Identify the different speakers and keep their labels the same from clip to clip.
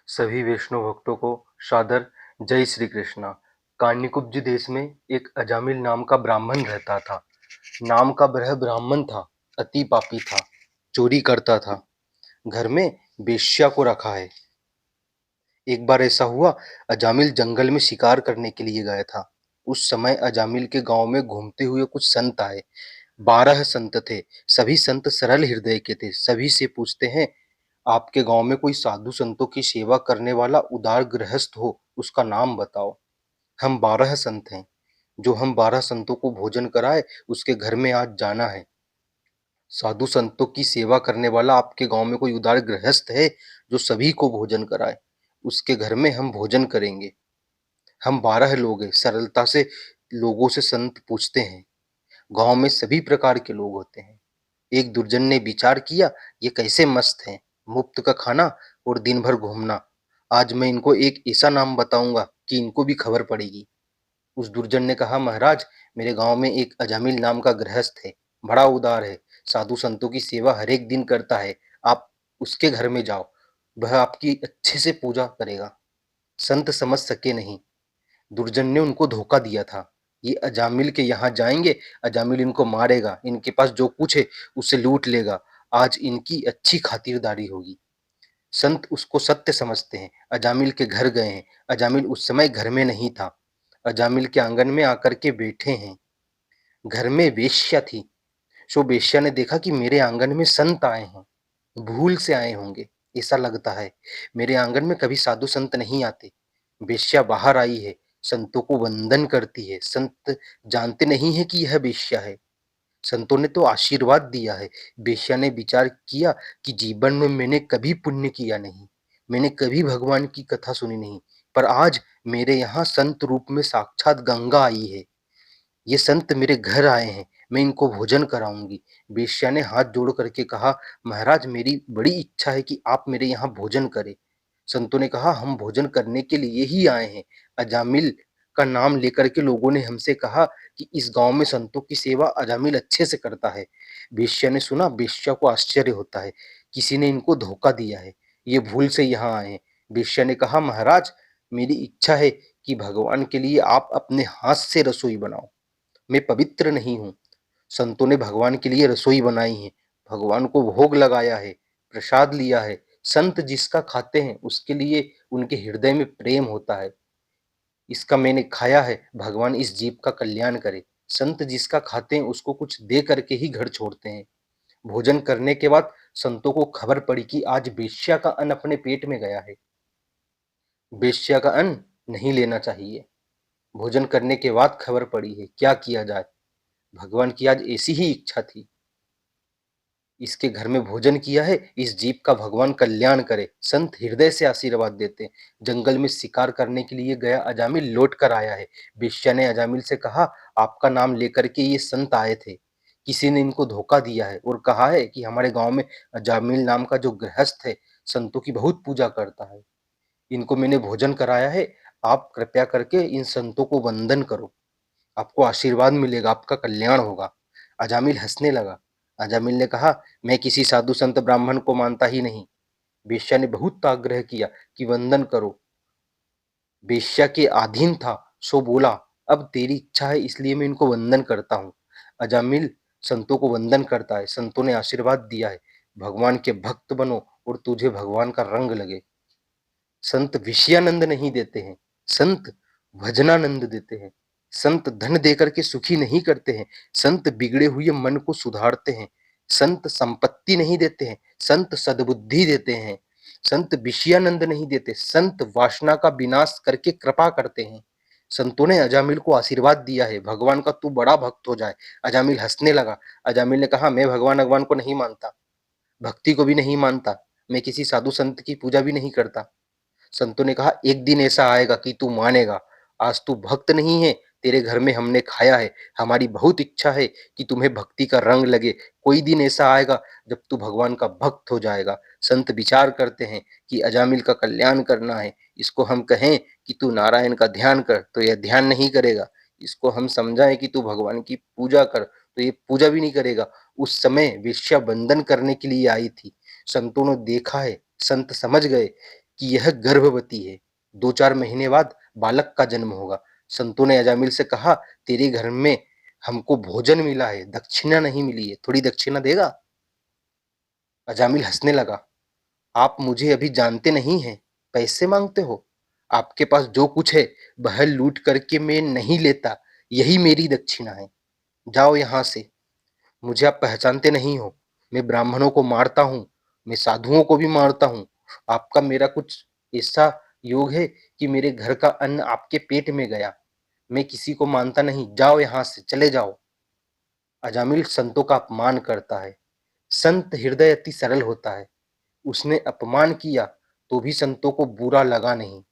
Speaker 1: सभी वैष्णव भक्तों को सादर जय श्री कृष्णा। कान्यकुब्ज देश में एक अजामिल नाम का ब्राह्मण रहता था। नाम का वह ब्राह्मण था, अति पापी था, चोरी करता था, घर में वेश्या को रखा है। एक बार ऐसा हुआ, अजामिल जंगल में शिकार करने के लिए गया था। उस समय अजामिल के गांव में घूमते हुए कुछ संत आए। 12 संत थे। सभी संत सरल हृदय के थे। सभी से पूछते हैं, आपके गांव में कोई साधु संतों की सेवा करने वाला उदार गृहस्थ हो, उसका नाम बताओ। हम 12 संत हैं। जो हम 12 संतों को भोजन कराए, उसके घर में आज जाना है। साधु संतों की सेवा करने वाला आपके गांव में कोई उदार गृहस्थ है जो सभी को भोजन कराए, उसके घर में हम भोजन करेंगे। हम 12 लोग हैं। सरलता से लोगों से संत पूछते हैं। गांव में सभी प्रकार के लोग होते हैं। एक दुर्जन ने विचार किया, ये कैसे मस्त हैं, मुफ्त का खाना और दिन भर घूमना। आज मैं इनको एक ऐसा नाम बताऊंगा कि इनको भी खबर पड़ेगी। उस दुर्जन ने कहा, महाराज, मेरे गांव में एक अजामिल नाम का गृहस्थ है, बड़ा उदार है, साधु संतों की सेवा हर एक दिन करता है। आप उसके घर में जाओ, वह आपकी अच्छे से पूजा करेगा। संत समझ सके नहीं। दुर्जन ने उनको धोखा दिया था। ये अजामिल के यहाँ जाएंगे, अजामिल इनको मारेगा, इनके पास जो कुछ है उसे लूट लेगा। आज इनकी अच्छी खातिरदारी होगी। संत उसको सत्य समझते हैं। अजामिल के घर गए हैं। अजामिल उस समय घर में नहीं था। अजामिल के आंगन में आकर के बैठे हैं। घर में वेश्या थी। सो वेश्या ने देखा कि मेरे आंगन में संत आए हैं, भूल से आए होंगे, ऐसा लगता है। मेरे आंगन में कभी साधु संत नहीं आते। वेश्या बाहर आई है, संतों को वंदन करती है। संत जानते नहीं है कि यह वेश्या है। संतों ने तो आशीर्वाद दिया है। वेश्या ने विचार किया कि जीवन में मैंने कभी पुण्य किया नहीं, मैंने कभी भगवान की कथा सुनी नहीं, पर आज मेरे यहाँ संत रूप में साक्षात गंगा आई है। ये संत मेरे घर आए हैं, मैं इनको भोजन कराऊंगी। वेश्या ने हाथ जोड़ करके कहा, महाराज, मेरी बड़ी इच्छा है कि आप मेरे यहाँ भोजन करें। संतों ने कहा, हम भोजन करने के लिए ही आए हैं। अजामिल का नाम लेकर के लोगों ने हमसे कहा कि इस गांव में संतों की सेवा अजामिल अच्छे से करता है। वेश्या ने सुना। वेश्या को आश्चर्य होता है, किसी ने इनको धोखा दिया है, ये भूल से यहाँ आए हैं। वेश्या ने कहा, महाराज, मेरी इच्छा है कि भगवान के लिए आप अपने हाथ से रसोई बनाओ। मैं पवित्र नहीं हूँ। संतों ने भगवान के लिए रसोई बनाई है, भगवान को भोग लगाया है, प्रसाद लिया है। संत जिसका खाते हैं उसके लिए उनके हृदय में प्रेम होता है। इसका मैंने खाया है, भगवान इस जीव का कल्याण करे। संत जिसका खाते हैं उसको कुछ दे करके ही घर छोड़ते हैं। भोजन करने के बाद संतों को खबर पड़ी कि आज वेश्या का अन्न अपने पेट में गया है। वेश्या का अन्न नहीं लेना चाहिए। भोजन करने के बाद खबर पड़ी है, क्या किया जाए। भगवान की आज ऐसी ही इच्छा थी। इसके घर में भोजन किया है, इस जीव का भगवान कल्याण करे। संत हृदय से आशीर्वाद देते हैं। जंगल में शिकार करने के लिए गया अजामिल लौट कर आया है। वेश्या ने अजामिल से कहा, आपका नाम लेकर के ये संत आए थे, किसी ने इनको धोखा दिया है और कहा है कि हमारे गांव में अजामिल नाम का जो गृहस्थ है, संतों की बहुत पूजा करता है। इनको मैंने भोजन कराया है, आप कृपया करके इन संतों को वंदन करो, आपको आशीर्वाद मिलेगा, आपका कल्याण होगा। अजामिल हंसने लगा। अजामिल ने कहा, मैं किसी साधु संत ब्राह्मण को मानता ही नहीं। वेश्या ने बहुत आग्रह किया कि वंदन करो। वेश्या के अधीन था, सो बोला, अब तेरी इच्छा है इसलिए मैं इनको वंदन करता हूँ। अजामिल संतों को वंदन करता है। संतों ने आशीर्वाद दिया है, भगवान के भक्त बनो और तुझे भगवान का रंग लगे। संत विषयानंद नहीं देते हैं, संत भजनानंद देते हैं। संत धन देकर के सुखी नहीं करते हैं, संत बिगड़े हुए मन को सुधारते हैं। संत संपत्ति नहीं देते हैं, संत सद्बुद्धि देते हैं। संत विषयानंद नहीं देते, संत वासना का विनाश करके कृपा करते हैं। संतों ने अजामिल को आशीर्वाद दिया है, भगवान का तू बड़ा भक्त हो जाए। अजामिल हंसने लगा। अजामिल ने कहा, मैं भगवान भगवान को नहीं मानता, भक्ति को भी नहीं मानता, मैं किसी साधु संत की पूजा भी नहीं करता। संतों ने कहा, एक दिन ऐसा आएगा कि तू मानेगा। आज तू भक्त नहीं है, तेरे घर में हमने खाया है, हमारी बहुत इच्छा है कि तुम्हें भक्ति का रंग लगे। कोई दिन ऐसा आएगा जब तू भगवान का भक्त हो जाएगा। संत विचार करते हैं कि अजामिल का कल्याण करना है। इसको हम कहें कि तू नारायण का ध्यान कर तो यह ध्यान नहीं करेगा। इसको हम समझाएं कि तू भगवान की पूजा कर तो ये पूजा भी नहीं करेगा। उस समय वेश्या बंधन करने के लिए आई थी। संतों ने देखा है, संत समझ गए कि यह गर्भवती है। 2-4 महीने बाद बालक का जन्म होगा। संतों ने अजामिल से कहा, तेरे घर में हमको भोजन मिला है, दक्षिणा नहीं मिली है, थोड़ी दक्षिणा देगा? अजामिल हंसने लगा। आप मुझे अभी जानते नहीं हैं, पैसे मांगते हो? आपके पास जो कुछ है वह लूट करके मैं नहीं लेता, यही मेरी दक्षिणा है। जाओ यहाँ से। मुझे आप पहचानते नहीं हो। मैं ब्राह्मणों को मारता हूँ, मैं साधुओं को भी मारता हूँ। आपका मेरा कुछ ऐसा योग है कि मेरे घर का अन्न आपके पेट में गया। मैं किसी को मानता नहीं, जाओ यहाँ से, चले जाओ। अजामिल संतों का अपमान करता है। संत हृदय अति सरल होता है। उसने अपमान किया तो भी संतों को बुरा लगा नहीं।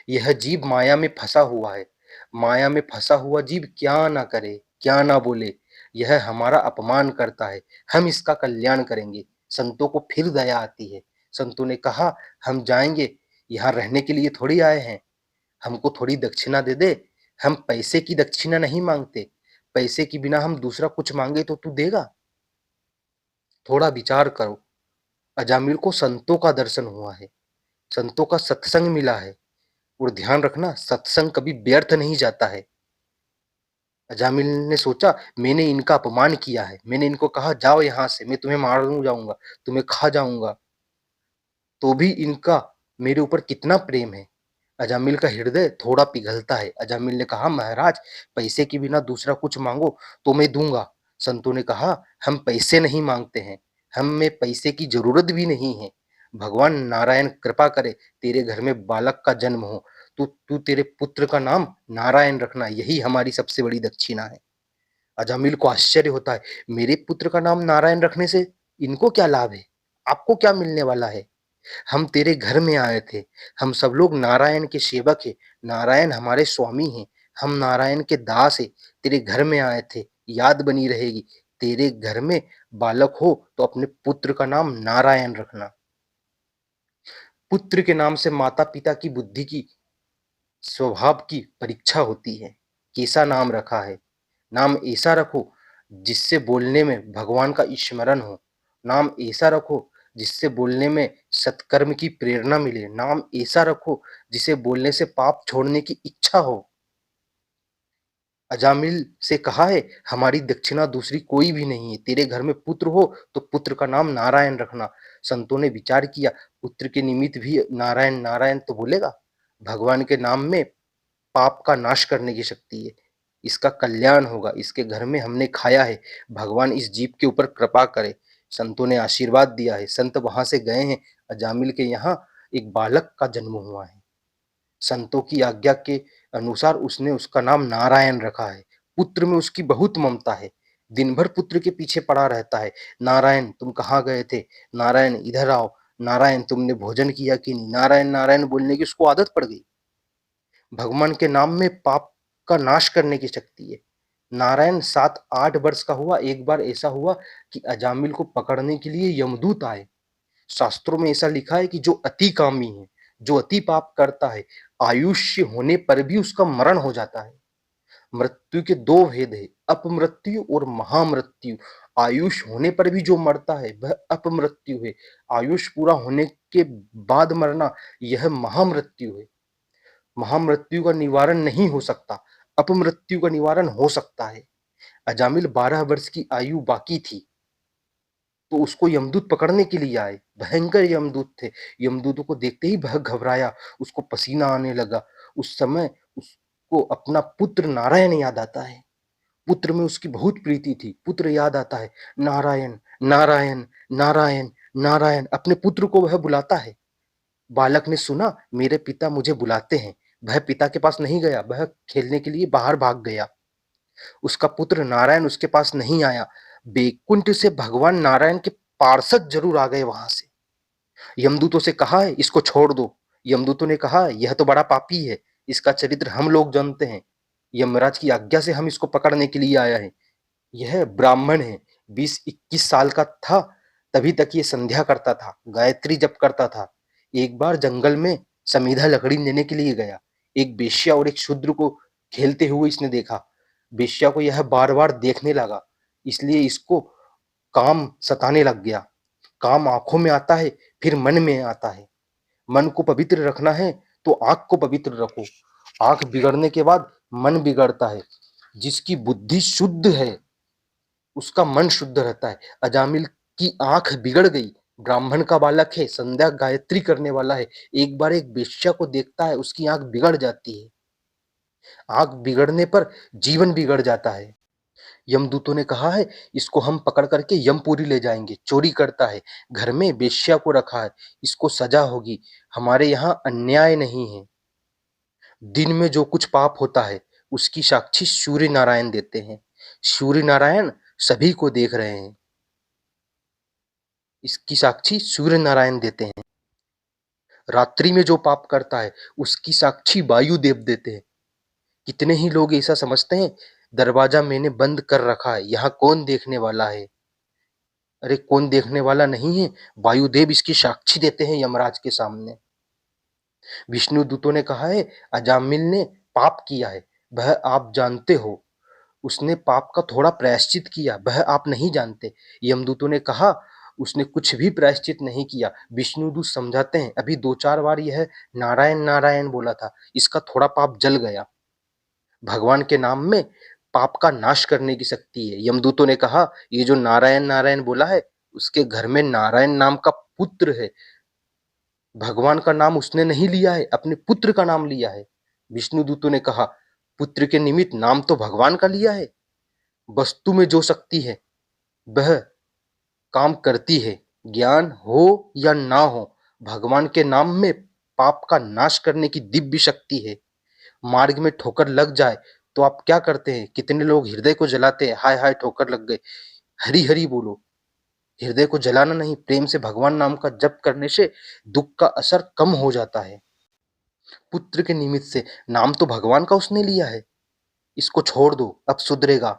Speaker 1: यह जीव माया में फंसा हुआ है। माया में फंसा हुआ जीव क्या ना करे, क्या ना बोले, यह हमारा अपमान करता है, हम इसका कल्याण करेंगे। संतों को फिर दया आती है। संतों ने कहा, हम जाएंगे, यहाँ रहने के लिए थोड़ी आए हैं, हमको थोड़ी दक्षिणा दे दे। हम पैसे की दक्षिणा नहीं मांगते, पैसे के बिना हम दूसरा कुछ मांगे तो तू देगा? थोड़ा विचार करो। अजामिल को संतों का दर्शन हुआ है, संतों का सत्संग मिला है। और ध्यान रखना, सत्संग कभी व्यर्थ नहीं जाता है। अजामिल ने सोचा, मैंने इनका अपमान किया है, मैंने इनको कहा जाओ यहाँ से, मैं तुम्हें मार जाऊंगा, तुम्हें खा जाऊंगा, तो भी इनका मेरे ऊपर कितना प्रेम है। अजामिल का हृदय थोड़ा पिघलता है। अजामिल ने कहा, महाराज, पैसे के बिना दूसरा कुछ मांगो तो मैं दूंगा। संतों ने कहा, हम पैसे नहीं मांगते हैं, हमें पैसे की जरूरत भी नहीं है। भगवान नारायण कृपा करे, तेरे घर में बालक का जन्म हो, तो तू तेरे पुत्र का नाम नारायण रखना, यही हमारी सबसे बड़ी दक्षिणा है। अजामिल को आश्चर्य होता है, मेरे पुत्र का नाम नारायण रखने से इनको क्या लाभ है, आपको क्या मिलने वाला है? हम तेरे घर में आए थे, हम सब लोग नारायण के सेवक हैं, नारायण हमारे स्वामी हैं, हम नारायण के दास हैं, तेरे घर में आए थे, याद बनी रहेगी। तेरे घर में बालक हो तो अपने पुत्र का नाम नारायण रखना। पुत्र के नाम से माता पिता की बुद्धि की, स्वभाव की परीक्षा होती है। कैसा नाम रखा है? नाम ऐसा रखो जिससे बोलने में भगवान का स्मरण हो। नाम ऐसा रखो जिससे बोलने में सत्कर्म की प्रेरणा मिले। नाम ऐसा रखो जिसे बोलने से पाप छोड़ने की इच्छा हो। अजामिल से कहा है, हमारी दक्षिणा दूसरी कोई भी नहीं है, तेरे घर में पुत्र हो तो पुत्र का नाम नारायण रखना। संतों ने विचार किया, पुत्र के निमित्त भी नारायण नारायण तो बोलेगा। भगवान के नाम में पाप का नाश करने की शक्ति है, इसका कल्याण होगा, इसके घर में हमने खाया है, भगवान इस जीव के ऊपर कृपा करे। संतों ने आशीर्वाद दिया है, संत वहां से गए हैं। अजामिल के यहाँ एक बालक का जन्म हुआ है। संतों की आज्ञा के अनुसार उसने उसका नाम नारायण रखा है। पुत्र में उसकी बहुत ममता है, दिन भर पुत्र के पीछे पड़ा रहता है। नारायण तुम कहाँ गए थे, नारायण इधर आओ, नारायण तुमने भोजन किया कि नहीं, नारायण नारायण बोलने की उसको आदत पड़ गई। भगवान के नाम में पाप का नाश करने की शक्ति है। नारायण 7-8 वर्ष का हुआ, एक बार ऐसा हुआ कि अजामिल को पकड़ने के लिए यमदूत आए। शास्त्रों में ऐसा लिखा है कि जो अति कामी है, जो अति पाप करता है, आयुष्य होने पर भी उसका मरण हो जाता है। मृत्यु के दो भेद है, अपमृत्यु और महामृत्यु। आयुष होने पर भी जो मरता है वह अपमृत्यु है, आयुष पूरा होने के बाद मरना यह महामृत्यु है। महामृत्यु का निवारण नहीं हो सकता, अपमृत्यु का निवारण हो सकता है। अजामिल 12 वर्ष की आयु बाकी थी तो उसको यमदूत पकड़ने के लिए आए। भयंकर यमदूत थे। यमदूतों को देखते ही वह घबराया, उसको पसीना आने लगा। उस समय उसको अपना पुत्र नारायण याद आता है। पुत्र में उसकी बहुत प्रीति थी। पुत्र याद आता है, नारायण नारायण नारायण नारायण, अपने पुत्र को वह बुलाता है। बालक ने सुना, मेरे पिता मुझे बुलाते हैं। वह पिता के पास नहीं गया, वह खेलने के लिए बाहर भाग गया। उसका पुत्र नारायण उसके पास नहीं आया। बैकुंठ से भगवान नारायण के पार्षद जरूर आ गए वहां से। यमदूतों से कहा है, इसको छोड़ दो। यमदूतों ने कहा, यह तो बड़ा पापी है, इसका चरित्र हम लोग जानते हैं, यमराज की आज्ञा से हम इसको पकड़ने के लिए आया है। यह ब्राह्मण है, 20-21 साल का था, तभी तक ये संध्या करता था, गायत्री जप करता था। एक बार जंगल में समीधा लकड़ी लेने के लिए गया। एक वेश्या और एक शूद्र को खेलते हुए इसने देखा। वेश्या को यह बार बार देखने लगा, इसलिए इसको काम सताने लग गया। काम आंखों में आता है, फिर मन में आता है। मन को पवित्र रखना है तो आंख को पवित्र रखो। आंख बिगड़ने के बाद मन बिगड़ता है। जिसकी बुद्धि शुद्ध है उसका मन शुद्ध रहता है। अजामिल की आंख बिगड़ गई। ब्राह्मण का बालक है, संध्या गायत्री करने वाला है, एक बार एक वेश्या को देखता है, उसकी आंख बिगड़ जाती है। आंख बिगड़ने पर जीवन बिगड़ जाता है। यमदूतों ने कहा है इसको हम पकड़ करके यमपुरी ले जाएंगे। चोरी करता है, घर में वेश्या को रखा है, इसको सजा होगी। हमारे यहाँ अन्याय नहीं है। दिन में जो कुछ पाप होता है उसकी साक्षी सूर्य नारायण देते हैं। सूर्य नारायण सभी को देख रहे हैं। इसकी साक्षी सूर्य नारायण देते हैं। रात्रि में जो पाप करता है उसकी साक्षी वायु देव देते हैं। कितने ही लोग ऐसा समझते हैं दरवाजा मैंने बंद कर रखा है, यहाँ कौन देखने वाला है। अरे कौन देखने वाला नहीं है, वायुदेव इसकी साक्षी देते हैं यमराज के सामने। विष्णु दूतों ने कहा है अजामिल ने पाप किया है, वह आप जानते हो। उसने पाप का थोड़ा प्रायश्चित किया, वह आप नहीं जानते। यमदूतों ने कहा उसने कुछ भी प्रायश्चित नहीं किया। विष्णुदूत समझाते हैं अभी 2-4 बार यह नारायण नारायण बोला था, इसका थोड़ा पाप जल गया। भगवान के नाम में पाप का नाश करने की शक्ति है। यमदूतों ने कहा ये जो नारायण नारायण बोला है उसके घर में नारायण नाम का पुत्र है। भगवान का नाम उसने नहीं लिया है, अपने पुत्र का नाम लिया है। विष्णुदूतों ने कहा पुत्र के निमित्त नाम तो भगवान का लिया है। वस्तु में जो शक्ति है वह काम करती है, ज्ञान हो या ना हो। भगवान के नाम में पाप का नाश करने की दिव्य शक्ति है। मार्ग में ठोकर लग जाए तो आप क्या करते हैं? कितने लोग हृदय को जलाते हैं, हाय हाय ठोकर लग गए। हरि हरि बोलो। हृदय को जलाना नहीं, प्रेम से भगवान नाम का जप करने से दुख का असर कम हो जाता है। पुत्र के निमित्त से नाम तो भगवान का उसने लिया है, इसको छोड़ दो, अब सुधरेगा।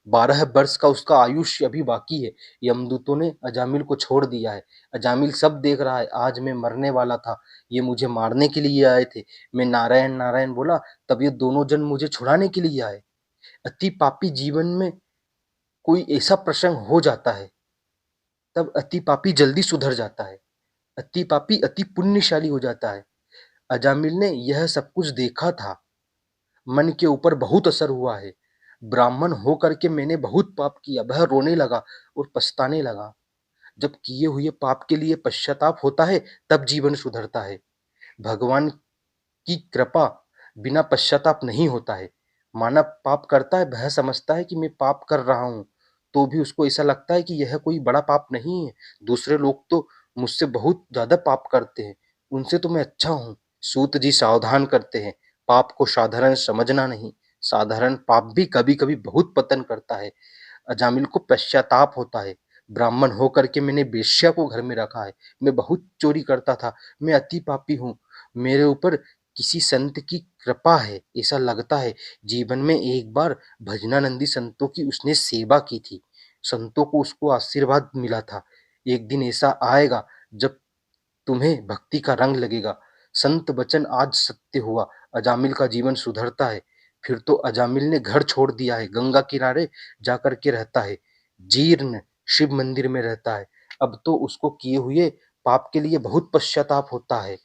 Speaker 1: 12 वर्ष का उसका आयुष्य अभी बाकी है। यमदूतों ने अजामिल को छोड़ दिया है। अजामिल सब देख रहा है, आज मैं मरने वाला था, ये मुझे मारने के लिए आए थे। मैं नारायण नारायण बोला तब ये दोनों जन मुझे छुड़ाने के लिए आए। अति पापी जीवन में कोई ऐसा प्रसंग हो जाता है तब अति पापी जल्दी सुधर जाता है। अति पापी अति पुण्यशाली हो जाता है। अजामिल ने यह सब कुछ देखा था। मन के ऊपर बहुत असर हुआ है। ब्राह्मण होकर के मैंने बहुत पाप किया। वह रोने लगा और पछताने लगा। जब किए हुए पाप के लिए पश्चाताप होता है तब जीवन सुधरता है। भगवान की कृपा बिना पश्चाताप नहीं होता है। मानव पाप करता है, वह समझता है कि मैं पाप कर रहा हूँ, तो भी उसको ऐसा लगता है कि यह कोई बड़ा पाप नहीं है। दूसरे लोग तो मुझसे बहुत ज्यादा पाप करते हैं, उनसे तो मैं अच्छा हूँ। सूत जी सावधान करते हैं, पाप को साधारण समझना नहीं। साधारण पाप भी कभी कभी बहुत पतन करता है। अजामिल को पश्चाताप होता है। ब्राह्मण होकर के मैंने वेश्या को घर में रखा है, मैं बहुत चोरी करता था, मैं अति पापी हूँ, मेरे ऊपर किसी संत की कृपा है ऐसा लगता है। जीवन में एक बार भजनानंदी संतों की उसने सेवा की थी, संतों को उसको आशीर्वाद मिला था। एक दिन ऐसा आएगा जब तुम्हें भक्ति का रंग लगेगा। संत वचन आज सत्य हुआ। अजामिल का जीवन सुधरता है। फिर तो अजामिल ने घर छोड़ दिया है, गंगा किनारे जाकर के रहता है, जीर्ण शिव मंदिर में रहता है। अब तो उसको किए हुए पाप के लिए बहुत पश्चाताप होता है।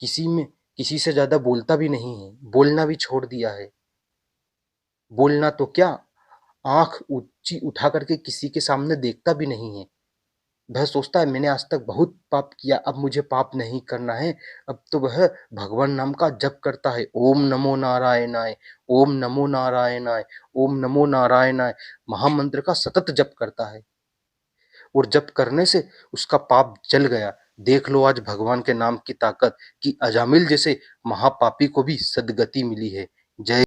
Speaker 1: किसी में किसी से ज्यादा बोलता भी नहीं है, बोलना भी छोड़ दिया है। बोलना तो क्या, आंख ऊंची उठा करके किसी के सामने देखता भी नहीं है। वह सोचता है मैंने आज तक बहुत पाप किया, अब मुझे पाप नहीं करना है। अब तो वह भगवान नाम का जप करता है, ओम नमो नारायणाय, ओम नमो नारायणाय, ओम नमो नारायणाय महामंत्र का सतत जप करता है। और जप करने से उसका पाप जल गया। देख लो आज भगवान के नाम की ताकत कि अजामिल जैसे महापापी को भी सदगति मिली है। जय